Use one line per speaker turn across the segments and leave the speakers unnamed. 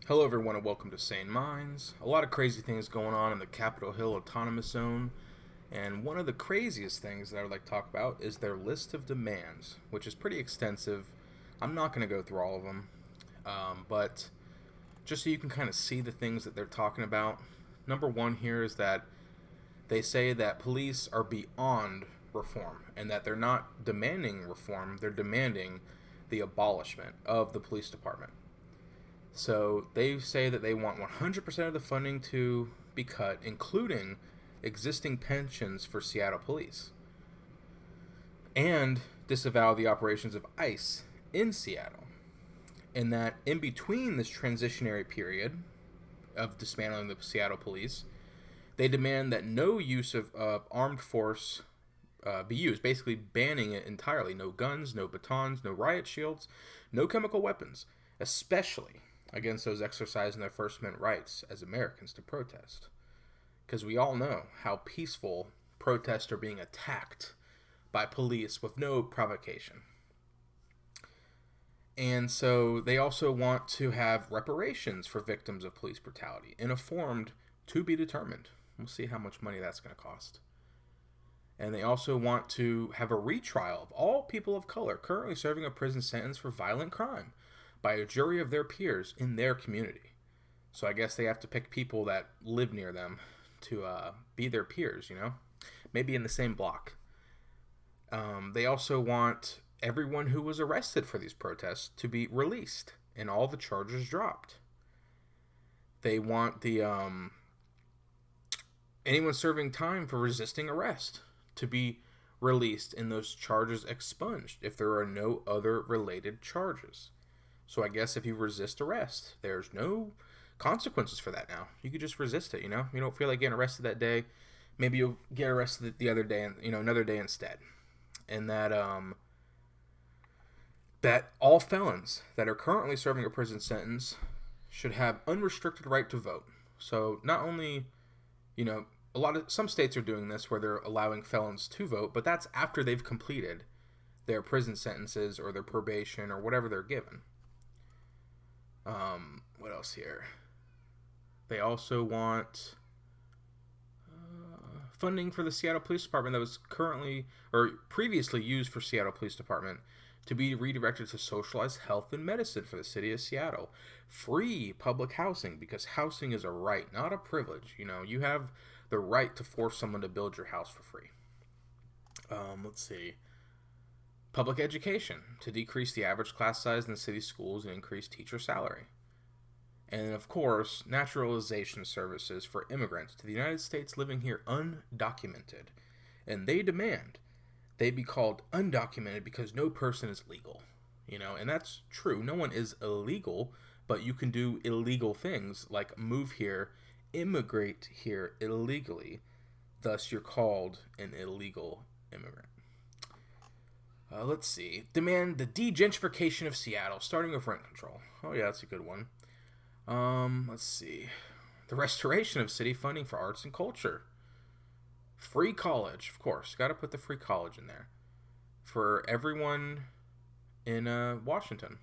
Hello, everyone, and welcome to Sane Minds. A lot of crazy things going on in the Capitol Hill Autonomous Zone, and one of the craziest things that I would like to talk about is their list of demands, which is pretty extensive. I'm not going to go through all of them, but just so you can kind of see the things that they're talking about. Number one here is that they say that police are beyond reform and that they're not demanding reform, they're demanding the abolishment of the police department. So they say that they want 100% of the funding to be cut, including existing pensions for Seattle police, and disavow the operations of ICE in Seattle. And that in between this transitionary period of dismantling the Seattle police, they demand that no use of armed force be used, basically banning it entirely. No guns, no batons, no riot shields, no chemical weapons, especially against those exercising their First Amendment rights as Americans to protest. Because we all know how peaceful protests are being attacked by police with no provocation. And so they also want to have reparations for victims of police brutality in a form to be determined. We'll see how much money that's going to cost. And they also want to have a retrial of all people of color currently serving a prison sentence for violent crime by a jury of their peers in their community. So I guess they have to pick people that live near them to be their peers, maybe in the same block. They also want everyone who was arrested for these protests to be released and all the charges dropped. They want the anyone serving time for resisting arrest to be released and those charges expunged if there are no other related charges. So I guess if you resist arrest, there's no consequences for that now. You could just resist it, You don't feel like getting arrested that day. Maybe you'll get arrested the other day, and another day instead. And that all felons that are currently serving a prison sentence should have unrestricted right to vote. So not only, some states are doing this where they're allowing felons to vote, but that's after they've completed their prison sentences or their probation or whatever they're given. What else here? They also want funding for the Seattle Police Department that was currently or previously used for Seattle Police Department to be redirected to socialized health and medicine for the city of Seattle. Free public housing, because housing is a right, not a privilege. You have the right to force someone to build your house for free. Let's see. Public education, to decrease the average class size in the city schools and increase teacher salary. And of course, naturalization services for immigrants to the United States living here undocumented. And they demand they be called undocumented because no person is legal. And that's true. No one is illegal, but you can do illegal things like move here, immigrate here illegally. Thus, you're called an illegal immigrant. Let's see. Demand the de-gentrification of Seattle, starting with rent control. Oh, yeah, that's a good one. Let's see. The restoration of city funding for arts and culture. Free college, of course. Got to put the free college in there for everyone in Washington.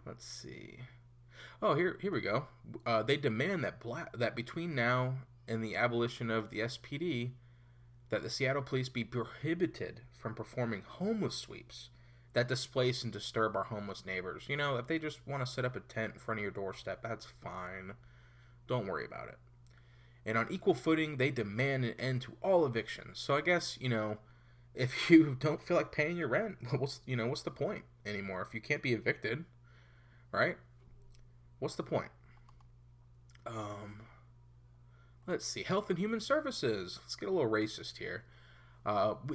Let's see. Oh, here we go. They demand that between now and the abolition of the SPD, that the Seattle police be prohibited from performing homeless sweeps that displace and disturb our homeless neighbors. If they just want to set up a tent in front of your doorstep, that's fine. Don't worry about it. And on equal footing, they demand an end to all evictions. So I guess, if you don't feel like paying your rent, what's the point anymore? If you can't be evicted, right? What's the point? Let's see. Health and Human Services. Let's get a little racist here.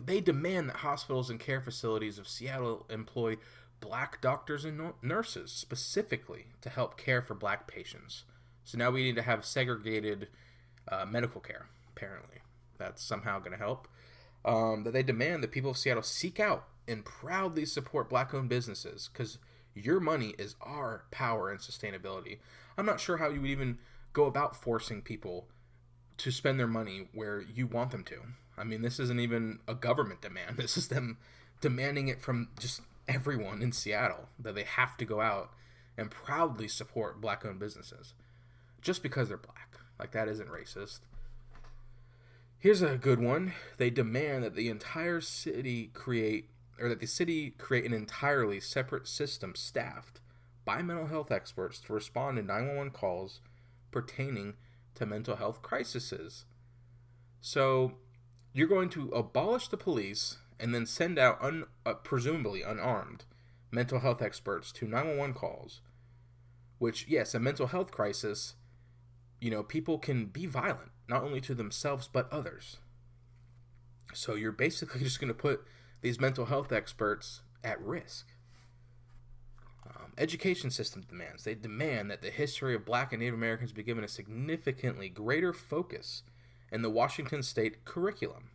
They demand that hospitals and care facilities of Seattle employ black doctors and nurses specifically to help care for black patients. So now we need to have segregated medical care, apparently. That's somehow going to help. That they demand that people of Seattle seek out and proudly support black-owned businesses because your money is our power and sustainability. I'm not sure how you would even go about forcing people to spend their money where you want them to. I mean, this isn't even a government demand. This is them demanding it from just everyone in Seattle, that they have to go out and proudly support black-owned businesses just because they're black. Like, that isn't racist. Here's a good one. They demand that the city create an entirely separate system staffed by mental health experts to respond to 911 calls pertaining to mental health crises. So you're going to abolish the police and then send out presumably unarmed mental health experts to 911 calls, which, yes, a mental health crisis, people can be violent, not only to themselves, but others. So you're basically just going to put these mental health experts at risk. Education system demands. They demand that the history of black and Native Americans be given a significantly greater focus in the Washington state curriculum.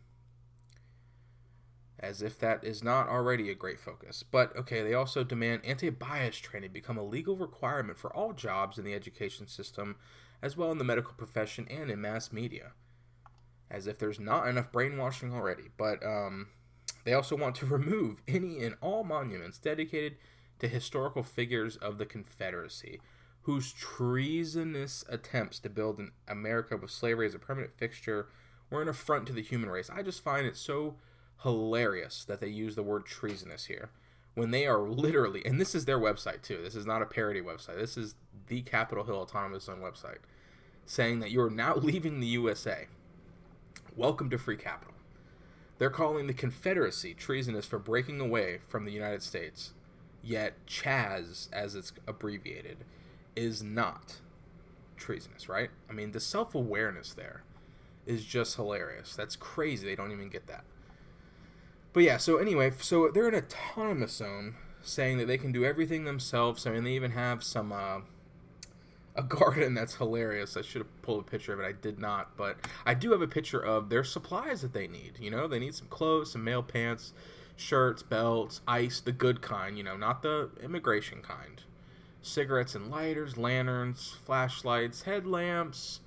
As if that is not already a great focus. But, okay, they also demand anti-bias training become a legal requirement for all jobs in the education system, as well in the medical profession and in mass media. As if there's not enough brainwashing already. But they also want to remove any and all monuments dedicated to historical figures of the Confederacy, whose treasonous attempts to build an America with slavery as a permanent fixture were an affront to the human race. I just find it so hilarious that they use the word treasonous here, when they are literally, and this is their website too, this is not a parody website, this is the Capitol Hill Autonomous Zone website, saying that you're now leaving the USA. Welcome to Free Capital. They're calling the Confederacy treasonous for breaking away from the United States. Yet Chaz, as it's abbreviated, is not treasonous, right? I mean, the self-awareness there is just hilarious. That's crazy. They don't even get that. But yeah, so anyway, so they're an autonomous zone, saying that they can do everything themselves. I mean, they even have some a garden that's hilarious. I should have pulled a picture of it. I did not, but I do have a picture of their supplies that they need. They need some clothes, some male pants, shirts, belts, ice, the good kind, not the immigration kind. Cigarettes and lighters, lanterns, flashlights, headlamps,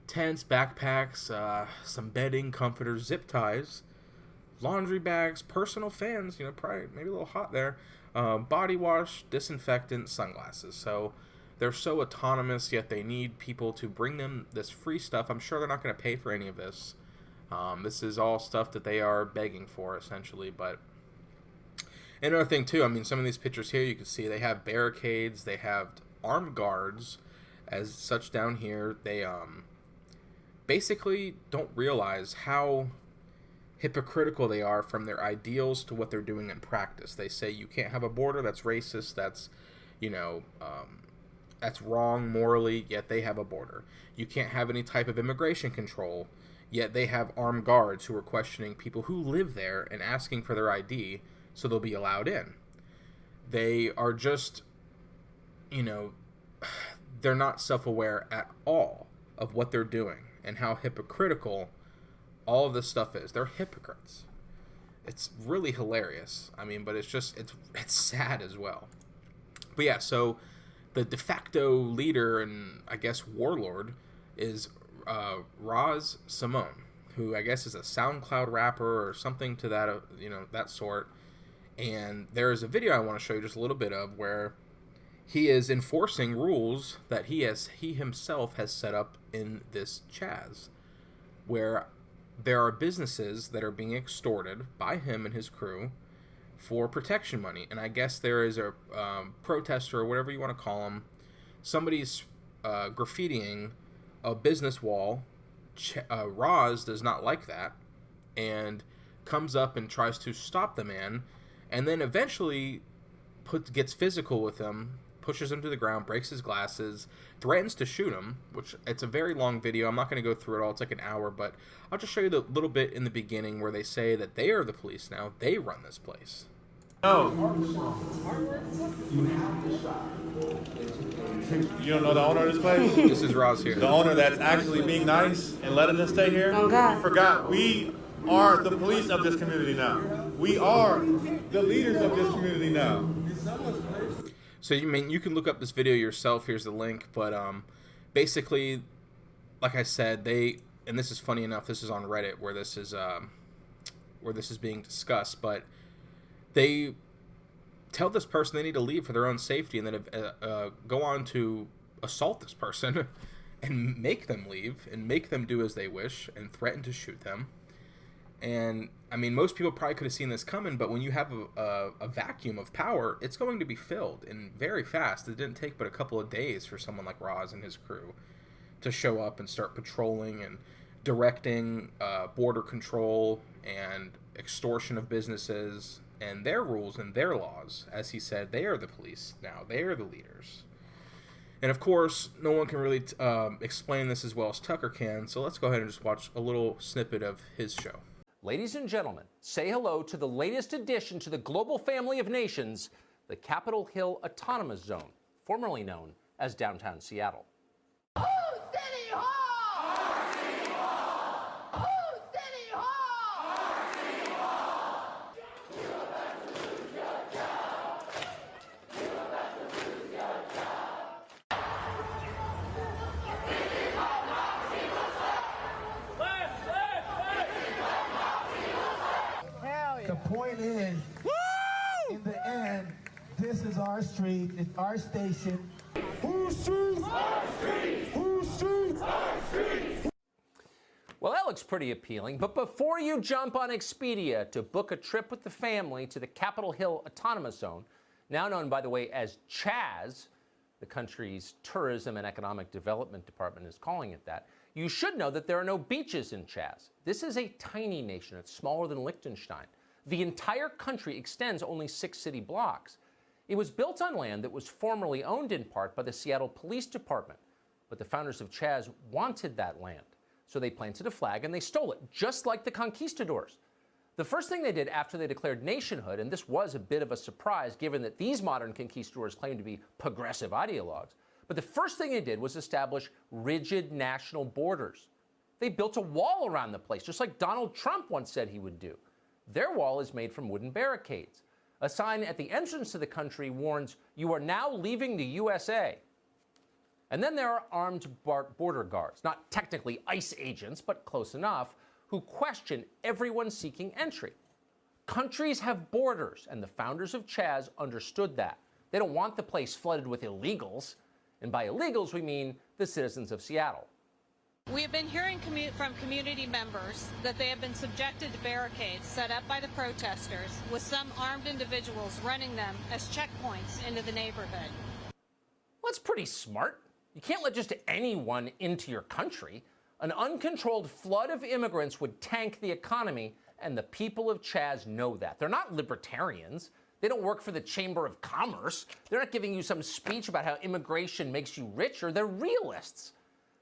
tents, backpacks, some bedding, comforters, zip ties, laundry bags, personal fans, probably maybe a little hot there, body wash, disinfectant, sunglasses. So they're so autonomous, yet they need people to bring them this free stuff. I'm sure they're not going to pay for any of this. This is all stuff that they are begging for, essentially. But another thing, too, I mean, some of these pictures here, you can see they have barricades, they have armed guards as such down here. They basically don't realize how hypocritical they are from their ideals to what they're doing in practice. They say you can't have a border, that's racist, that's, that's wrong morally, yet they have a border. You can't have any type of immigration control, yet they have armed guards who are questioning people who live there and asking for their ID so they'll be allowed in. They are just, they're not self-aware at all of what they're doing and how hypocritical all of this stuff is. They're hypocrites. It's really hilarious. I mean, but it's sad as well. But yeah, so the de facto leader and I guess warlord is Roz Simone, who I guess is a SoundCloud rapper or something to that, that sort. And there is a video I want to show you just a little bit of where he is enforcing rules that he himself has set up in this Chaz, where there are businesses that are being extorted by him and his crew for protection money. And I guess there is a protester, or whatever you want to call them. Somebody's graffitiing a business wall. Roz does not like that and comes up and tries to stop the man, and then eventually gets physical with him, pushes him to the ground, breaks his glasses, threatens to shoot him, which it's a very long video. I'm not going to go through it all. It's like an hour, but I'll just show you the little bit in the beginning where they say that they are the police now. They run this place.
No. You don't know the owner of this place?
This is Roz here.
The owner that's actually being nice and letting us stay here?
Oh, God.
Forgot. We are the police of this community now. We are the leaders of this community now.
So you can look up this video yourself. Here's the link. But basically, like I said, and this is funny enough. This is on Reddit where this is being discussed. But they tell this person they need to leave for their own safety, and then go on to assault this person and make them leave and make them do as they wish and threaten to shoot them. And I mean, most people probably could have seen this coming, but when you have a vacuum of power, it's going to be filled, and very fast. It didn't take but a couple of days for someone like Roz and his crew to show up and start patrolling and directing border control and extortion of businesses and their rules and their laws. As he said, they are the police now. They are the leaders. And of course, no one can really explain this as well as Tucker can, so let's go ahead and just watch a little snippet of his show.
Ladies and gentlemen, say hello to the latest addition to the global family of nations, the Capitol Hill Autonomous Zone, formerly known as downtown Seattle.
City Hall! Our City Hall! City Hall! Our City Hall! You have to lose your job. You have to lose your job.
Hell yeah. The point is, in the end, this is our street, it's our station. Whose streets? Our streets! Whose streets? Our streets!
Well, that looks pretty appealing, but before you jump on Expedia to book a trip with the family to the Capitol Hill Autonomous Zone, now known, by the way, as CHAZ, the country's Tourism and Economic Development Department is calling it that, you should know that there are no beaches in CHAZ. This is a tiny nation. It's smaller than Liechtenstein. The entire country extends only 6 city blocks. It was built on land that was formerly owned in part by the Seattle Police Department, but the founders of CHAZ wanted that land. So they planted a flag and they stole it, just like the conquistadors. The first thing they did after they declared nationhood, and this was a bit of a surprise given that these modern conquistadors claim to be progressive ideologues, but the first thing they did was establish rigid national borders. They built a wall around the place, just like Donald Trump once said he would do. Their wall is made from wooden barricades. A sign at the entrance to the country warns, "You are now leaving the USA." And then there are armed border guards, not technically ICE agents, but close enough, who question everyone seeking entry. Countries have borders, and the founders of CHAZ understood that. They don't want the place flooded with illegals. And by illegals, we mean the citizens of Seattle.
We have been hearing from community members that they have been subjected to barricades set up by the protesters, with some armed individuals running them as checkpoints into the neighborhood.
Well, that's pretty smart. You can't let just anyone into your country. An uncontrolled flood of immigrants would tank the economy, and the people of CHAZ know that. They're not libertarians. They don't work for the Chamber of Commerce. They're not giving you some speech about how immigration makes you richer. They're realists.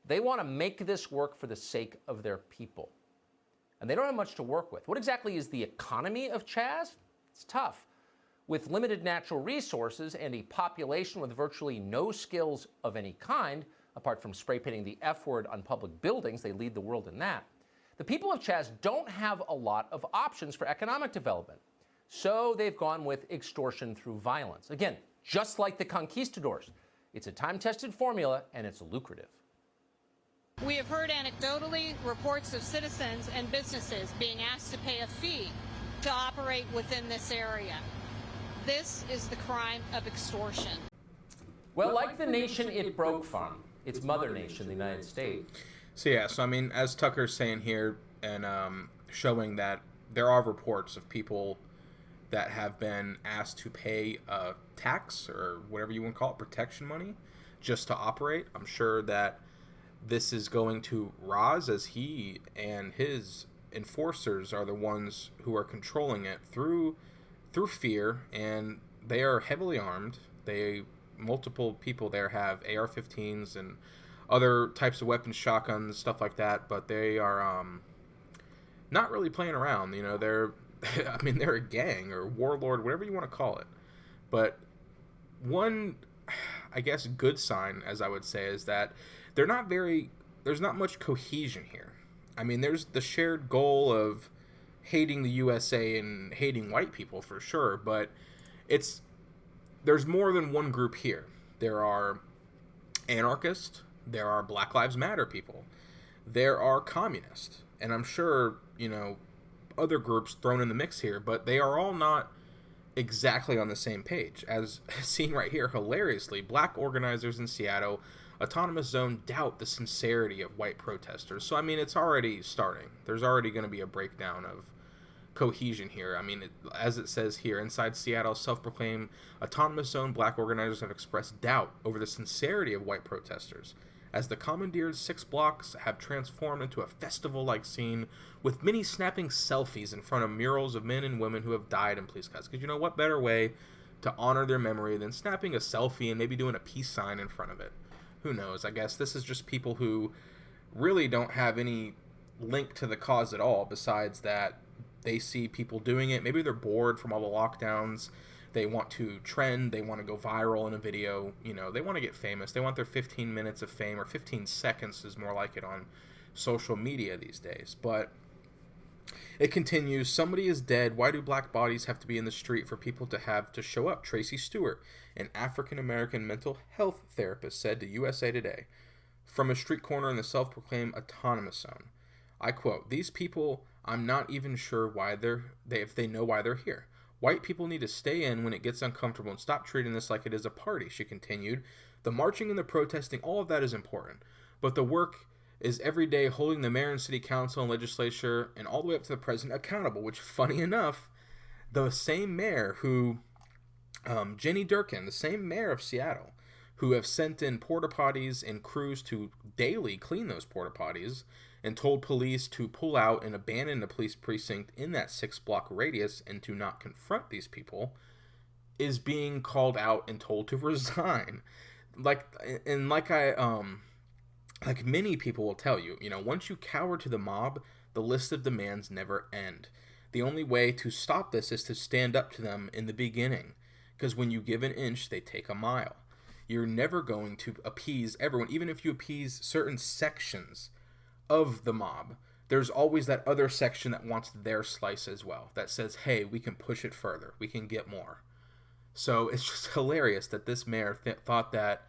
They want to make this work for the sake of their people. And they don't have much to work with. What exactly is the economy of CHAZ? It's tough. With limited natural resources and a population with virtually no skills of any kind, apart from spray painting the F word on public buildings, they lead the world in that, the people of CHAZ don't have a lot of options for economic development. So they've gone with extortion through violence. Again, just like the conquistadors. It's a time-tested formula, and it's lucrative.
We have heard anecdotally reports of citizens and businesses being asked to pay a fee to operate within this area. This is the crime of extortion.
Well, like the nation it broke from, its mother nation, the United States.
So yeah, I mean, as Tucker's saying here, and showing that there are reports of people that have been asked to pay a tax, or whatever you want to call it, protection money, just to operate. I'm sure that this is going to Roz, as he and his enforcers are the ones who are controlling it through fear, and they are heavily armed. Multiple people there have AR-15s and other types of weapons, shotguns, stuff like that, but they are not really playing around. You know, they're a gang or warlord, whatever you want to call it. But one, I guess, good sign, as I would say, is that there's not much cohesion here. I mean, there's the shared goal of hating the USA and hating white people for sure, but there's more than one group here. There are anarchists, there are Black Lives Matter people, there are communists, and I'm sure, other groups thrown in the mix here, but they are all not exactly on the same page. As seen right here, hilariously, black organizers in Seattle Autonomous Zone doubt the sincerity of white protesters. So, I mean, it's already starting. There's already going to be a breakdown of cohesion here. I mean, as it says here, inside Seattle's self-proclaimed Autonomous Zone, black organizers have expressed doubt over the sincerity of white protesters, as the commandeered 6 blocks have transformed into a festival-like scene, with many snapping selfies in front of murals of men and women who have died in police custody. Because you know what better way to honor their memory than snapping a selfie and maybe doing a peace sign in front of it? Who knows? I guess this is just people who really don't have any link to the cause at all, besides that they see people doing it. Maybe they're bored from all the lockdowns. They want to trend. They want to go viral in a video. You know, they want to get famous. They want their 15 minutes of fame, or 15 seconds is more like it on social media these days. But it continues. Somebody is dead. Why do black bodies have to be in the street for people to have to show up? Tracy Stewart, an African-American mental health therapist, said to USA Today from a street corner in the self-proclaimed Autonomous Zone. I quote, "These people, I'm not even sure why if they know why they're here. White people need to stay in when it gets uncomfortable and stop treating this like it is a party," she continued. "The marching and the protesting, all of that is important. But the work is every day holding the mayor and city council and legislature and all the way up to the president accountable," which, funny enough, the same mayor who, Jenny Durkin, the same mayor of Seattle, who have sent in porta potties and crews to daily clean those porta potties and told police to pull out and abandon the police precinct in that 6-block radius and to not confront these people, is being called out and told to resign. Like many people will tell you, once you cower to the mob, the list of demands never end. The only way to stop this is to stand up to them in the beginning, because when you give an inch, they take a mile. You're never going to appease everyone. Even if you appease certain sections of the mob, there's always that other section that wants their slice as well, that says, hey, we can push it further, we can get more. So it's just hilarious that this mayor thought that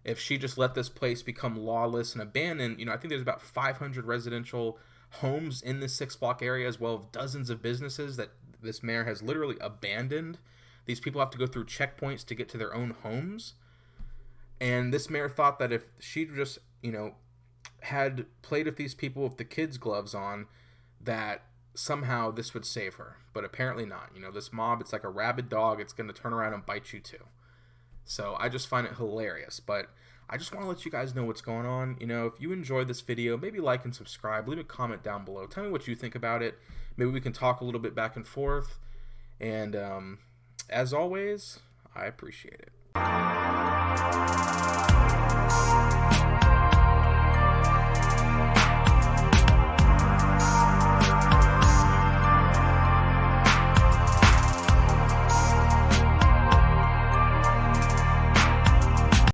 if she just let this place become lawless and abandoned, I think there's about 500 residential homes in this 6-block area, as well as dozens of businesses that this mayor has literally abandoned. These people have to go through checkpoints to get to their own homes. And this mayor thought that if she just, had played with these people with the kids' gloves on, that somehow this would save her. But apparently not. This mob, it's like a rabid dog. It's going to turn around and bite you too. So I just find it hilarious. But I just want to let you guys know what's going on. If you enjoyed this video, maybe like and subscribe. Leave a comment down below. Tell me what you think about it. Maybe we can talk a little bit back and forth. And as always, I appreciate it.